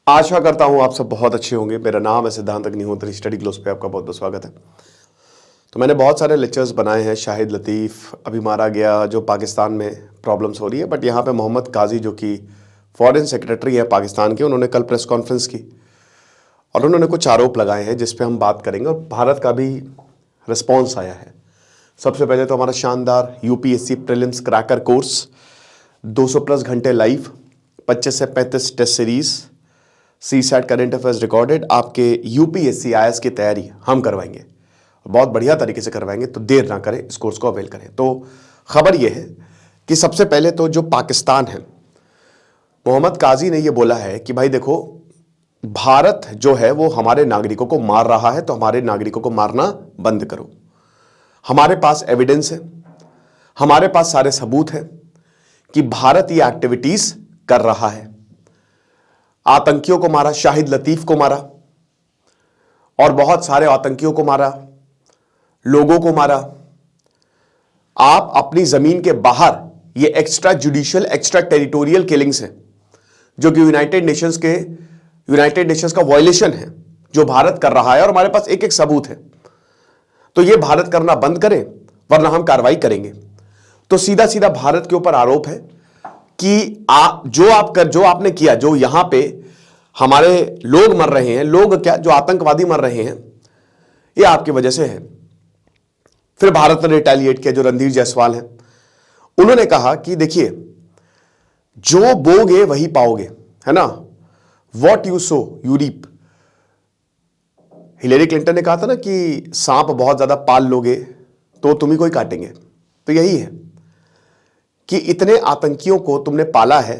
आशा करता हूं आप सब बहुत अच्छे होंगे। मेरा नाम है सिद्धांत अग्निहोत्री। स्टडी ग्लोस पे आपका बहुत बहुत स्वागत है। तो मैंने बहुत सारे लेक्चर्स बनाए हैं। शाहिद लतीफ़ अभी मारा गया, जो पाकिस्तान में प्रॉब्लम्स हो रही है, बट यहाँ पे मोहम्मद काजी जो कि फॉरेन सेक्रेटरी है पाकिस्तान के, उन्होंने कल प्रेस कॉन्फ्रेंस की और उन्होंने कुछ आरोप लगाए हैं जिस पे हम बात करेंगे और भारत का भी रिस्पॉन्स आया है। सबसे पहले तो हमारा शानदार यूपीएससी प्रीलिम्स क्रैकर कोर्स 200+ घंटे लाइव, 25 से 35 test series, CSAT current affairs recorded, आपके यूपीएससी आईएएस की तैयारी हम करवाएंगे, बहुत बढ़िया तरीके से करवाएंगे। तो देर ना करें, इस कोर्स को अवेल करें। तो खबर यह है कि सबसे पहले तो जो पाकिस्तान है, मोहम्मद काजी ने यह बोला है कि भाई देखो, भारत जो है वो हमारे नागरिकों को मार रहा है, तो हमारे नागरिकों को मारना बंद करो। हमारे पास एविडेंस है, हमारे पास सारे सबूत हैं कि भारत ये एक्टिविटीज कर रहा है। आतंकियों को मारा, शाहिद लतीफ को मारा और बहुत सारे आतंकियों को मारा, लोगों को मारा। आप अपनी जमीन के बाहर ये extra judicial, extra territorial killings हैं, जो कि यूनाइटेड नेशंस का वायलेशन है जो भारत कर रहा है, और हमारे पास एक एक सबूत है। तो ये भारत करना बंद करें वरना हम कार्रवाई करेंगे। तो सीधा सीधा भारत के ऊपर आरोप है कि जो आपने किया, जो यहां पे हमारे लोग मर रहे हैं, लोग क्या, जो आतंकवादी मर रहे हैं, ये आपकी वजह से है। फिर भारत ने रिटेलिएट किया, जो रणधीर जायसवाल हैं, उन्होंने कहा कि देखिए, जो बोगे वही पाओगे, है ना, what you sow you reap. Hillary Clinton ने कहा था ना कि सांप बहुत ज्यादा पाल लोगे तो तुम्ही को ही काटेंगे। तो यही है कि इतने आतंकियों को तुमने पाला है।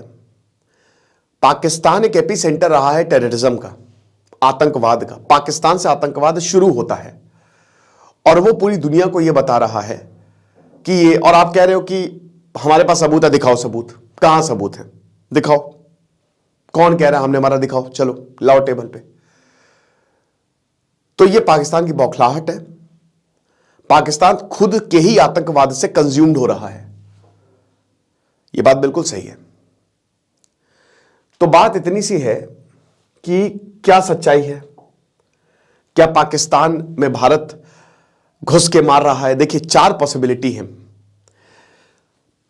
पाकिस्तान एक एपी सेंटर रहा है टेररिज्म का, आतंकवाद का। पाकिस्तान से आतंकवाद शुरू होता है और वो पूरी दुनिया को यह बता रहा है कि ये, और आप कह रहे हो कि हमारे पास सबूत है, दिखाओ सबूत। कहां सबूत है, दिखाओ। कौन कह रहा है हमने मारा, दिखाओ, चलो लाओ टेबल पे। तो ये पाकिस्तान की बौखलाहट है। पाकिस्तान खुद के ही आतंकवाद से कंज्यूम्ड हो रहा है। यह बात बिल्कुल सही है। तो बात इतनी सी है कि क्या सच्चाई है, क्या पाकिस्तान में भारत घुस के मार रहा है? देखिए, 4 पॉसिबिलिटी है।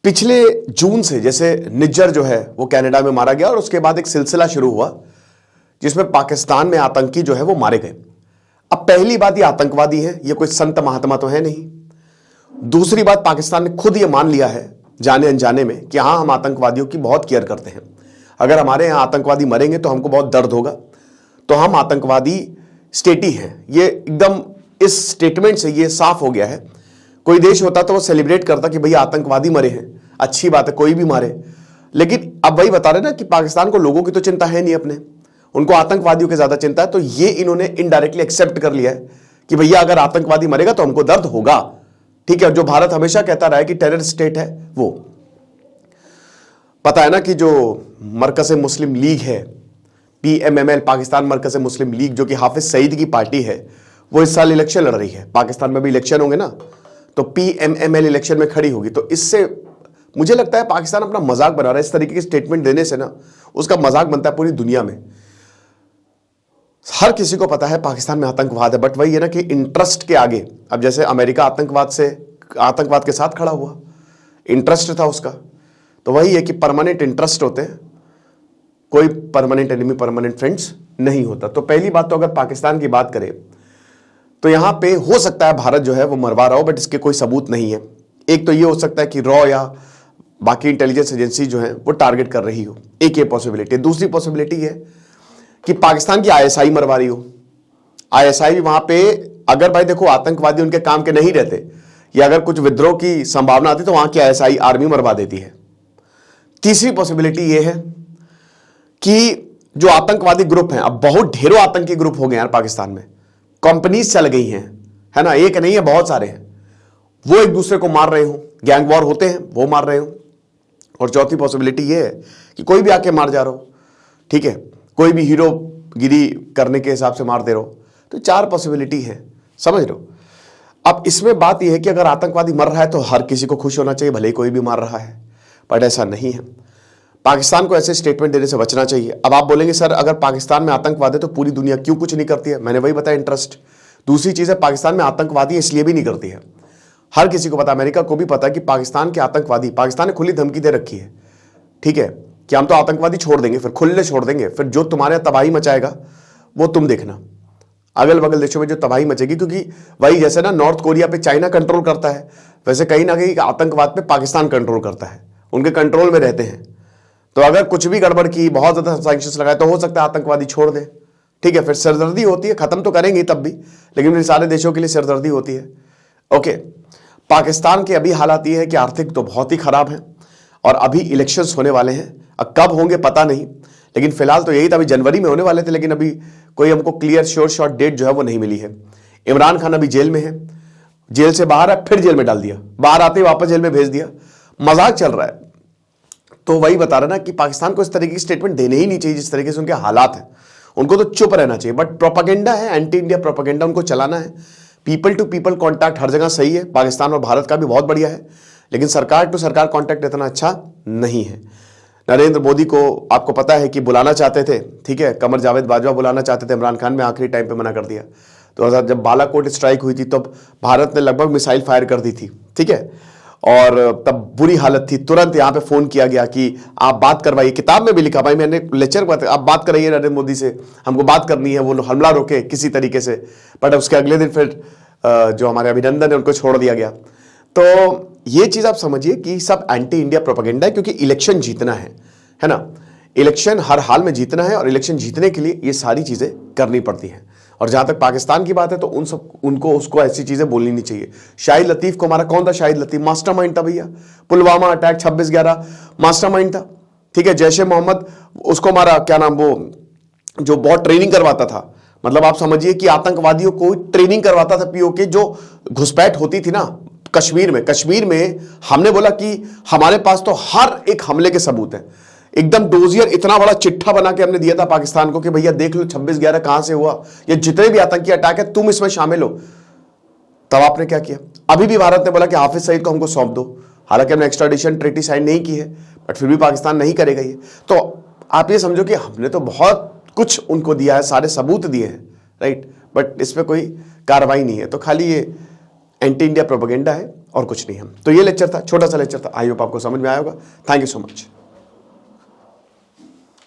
पिछले जून से, जैसे निज्जर जो है वो कनाडा में मारा गया और उसके बाद एक सिलसिला शुरू हुआ जिसमें पाकिस्तान में आतंकी जो है वो मारे गए। अब पहली बात, ये आतंकवादी है, ये कोई संत महात्मा तो है नहीं। दूसरी बात, पाकिस्तान ने खुद ये मान लिया है जाने अनजाने में कि हां, हम आतंकवादियों की बहुत केयर करते हैं। अगर हमारे यहां आतंकवादी मरेंगे तो हमको बहुत दर्द होगा, तो हम आतंकवादी स्टेट ही हैं। ये एकदम इस स्टेटमेंट से ये साफ हो गया है। कोई देश होता तो वो सेलिब्रेट करता कि भैया आतंकवादी मरे हैं, अच्छी बात है, कोई भी मारे। लेकिन अब वही बता रहे ना कि पाकिस्तान को लोगों की तो चिंता है नहीं अपने, उनको आतंकवादियों की ज्यादा चिंता है। तो ये इन्होंने इनडायरेक्टली एक्सेप्ट कर लिया है कि भैया अगर आतंकवादी मरेगा तो हमको दर्द होगा। ठीक है, जो भारत हमेशा कहता रहा है कि टेरर स्टेट है, वो पता है ना कि जो मरकज़ मुस्लिम लीग है, PMML, पाकिस्तान मरकज़ मुस्लिम लीग, जो कि हाफिज सईद की पार्टी है, वो इस साल इलेक्शन लड़ रही है। पाकिस्तान में भी इलेक्शन होंगे ना, तो PMML इलेक्शन में खड़ी होगी। तो इससे मुझे लगता है पाकिस्तान अपना मजाक बना रहा है। इस तरीके के स्टेटमेंट देने से ना उसका मजाक बनता है पूरी दुनिया में। हर किसी को पता है पाकिस्तान में आतंकवाद है, बट वही है ना कि इंटरेस्ट के आगे, अब जैसे अमेरिका आतंकवाद के साथ खड़ा हुआ, इंटरेस्ट था उसका, तो वही है कि परमानेंट इंटरेस्ट होते हैं, कोई परमानेंट एनिमी, परमानेंट फ्रेंड्स नहीं होता। तो पहली बात तो अगर पाकिस्तान की बात करें तो यहां पे हो सकता है भारत जो है वो मरवा रहा हो, बट इसके कोई सबूत नहीं है। एक तो ये हो सकता है कि रॉ या बाकी इंटेलिजेंस एजेंसी जो है वो टारगेट कर रही हो, एक ये पॉसिबिलिटी है। दूसरी पॉसिबिलिटी है कि पाकिस्तान की ISI मरवा रही हो। ISI भी वहां पे, अगर भाई देखो आतंकवादी उनके काम के नहीं रहते या अगर कुछ विद्रोह की संभावना आती तो वहां की ISI आर्मी मरवा देती है। तीसरी पॉसिबिलिटी यह है कि जो आतंकवादी ग्रुप हैं, अब बहुत ढेरों आतंकी ग्रुप हो गए यार पाकिस्तान में, कंपनीज चल गई हैं, है ना, एक नहीं है, बहुत सारे हैं, वो एक दूसरे को मार रहे हो, गैंग वॉर होते हैं, वो मार रहे हो। और चौथी पॉसिबिलिटी ये है कि कोई भी आके मार जा रहा हो, ठीक है, कोई भी हीरोगिरी करने के हिसाब से मार दे रहा हो। तो 4 पॉसिबिलिटी है, समझ रहे हो। अब इसमें बात यह है कि अगर आतंकवादी मर रहा है तो हर किसी को खुश होना चाहिए, भले ही कोई भी मार रहा है, बट ऐसा नहीं है। पाकिस्तान को ऐसे स्टेटमेंट देने से बचना चाहिए। अब आप बोलेंगे सर अगर पाकिस्तान में आतंकवाद है तो पूरी दुनिया क्यों कुछ नहीं करती है? मैंने वही बताया, इंटरेस्ट। दूसरी चीज़ है, पाकिस्तान में आतंकवादी इसलिए भी नहीं करती है, हर किसी को पता, अमेरिका को भी पता है कि पाकिस्तान के आतंकवादी, पाकिस्तान ने खुली धमकी दे रखी है, ठीक है, कि हम तो आतंकवादी छोड़ देंगे, फिर खुले छोड़ देंगे, फिर जो तुम्हारे तबाही मचाएगा वो तुम देखना, अगल बगल देशों में जो तबाही मचेगी। क्योंकि वही जैसे ना नॉर्थ कोरिया पे चाइना कंट्रोल करता है, वैसे कहीं ना कहीं आतंकवाद पे पाकिस्तान कंट्रोल करता है, उनके कंट्रोल में रहते हैं। तो अगर कुछ भी गड़बड़ की, बहुत ज्यादा सैंक्शंस लगाए, तो हो सकता है आतंकवादी छोड़ दें, ठीक है। फिर सिरदर्दी होती है, खत्म तो करेंगे तब भी, लेकिन फिर सारे देशों के लिए सिरदर्दी होती है। ओके, पाकिस्तान के अभी हालात ये है कि आर्थिक तो बहुत ही खराब है और अभी इलेक्शंस होने वाले हैं। अब कब होंगे पता नहीं, लेकिन फिलहाल तो यही था, अभी जनवरी में होने वाले थे, लेकिन अभी कोई हमको क्लियर श्योर शॉर्ट डेट जो है वो नहीं मिली है। इमरान खान अभी जेल में है, जेल से बाहर है, फिर जेल में डाल दिया, बाहर आते ही वापस जेल में भेज दिया, मजाक चल रहा है। तो वही बता रहा ना कि पाकिस्तान को इस तरीके की स्टेटमेंट देने ही नहीं चाहिए जिस तरीके से उनके हालात हैं, उनको तो चुप रहना चाहिए। बट प्रोपेगेंडा है, एंटी इंडिया प्रोपेगेंडा उनको चलाना है। पीपल टू पीपल कॉन्टैक्ट हर जगह सही है, पाकिस्तान और भारत का भी बहुत बढ़िया है, लेकिन सरकार टू सरकार कॉन्टैक्ट इतना अच्छा नहीं है। नरेंद्र मोदी को आपको पता है कि बुलाना चाहते थे, ठीक है, कमर जावेद बाजवा बुलाना चाहते थे, इमरान खान ने आखिरी टाइम पे मना कर दिया। तो जब बालाकोट स्ट्राइक हुई थी तब भारत ने लगभग मिसाइल फायर कर दी थी, ठीक है, और तब बुरी हालत थी। तुरंत यहाँ पे फोन किया गया कि आप बात करवाइए, किताब में भी लिखा, भाई मैंने लेक्चर में आप बात कराइए नरेंद्र मोदी से, हमको बात करनी है, वो हमला रोके किसी तरीके से। बट उसके अगले दिन फिर जो हमारे अभिनंदन है उनको छोड़ दिया गया। तो ये चीज आप समझिए कि सब एंटी इंडिया प्रोपेगेंडा है, क्योंकि इलेक्शन जीतना है ना, इलेक्शन हर हाल में जीतना है, और इलेक्शन जीतने के लिए ये सारी चीजें करनी पड़ती हैं। और जहां तक पाकिस्तान की बात है तो उसको ऐसी चीजें बोलनी नहीं चाहिए। शाहिद लतीफ को हमारा कौन था? शाहिद लतीफ मास्टरमाइंड था भैया, पुलवामा अटैक 26/11 मास्टरमाइंड था, ठीक है। जैश ए मोहम्मद, उसको हमारा क्या नाम, वो जो बहुत ट्रेनिंग करवाता था, मतलब आप समझिए कि आतंकवादियों को ट्रेनिंग करवाता था पीओके। जो घुसपैठ होती थी ना कश्मीर में हमने बोला कि हमारे पास तो हर एक हमले के सबूत हैं, एकदम डोजियर इतना बड़ा चिट्ठा बना के हमने दिया था पाकिस्तान को कि भैया देख लो 26/11 कहां से हुआ, ये जितने भी आतंकी अटैक है तुम इसमें शामिल हो। तब आपने क्या किया? अभी भी भारत ने बोला कि हाफिज सईद को हमको सौंप दो, हालांकि हमने एक्स्ट्राडिशन ट्रीटी साइन नहीं की है, बट फिर भी पाकिस्तान नहीं करेगा ये। तो आप ये समझो कि हमने तो बहुत कुछ उनको दिया है, सारे सबूत दिए हैं, राइट, बट इस पर कोई कार्रवाई नहीं है। तो खाली ये एंटी इंडिया प्रोपेगेंडा है और कुछ नहीं है। तो ये लेक्चर था, छोटा सा लेक्चर था, आई होप आपको समझ में आया होगा। Thank you so much.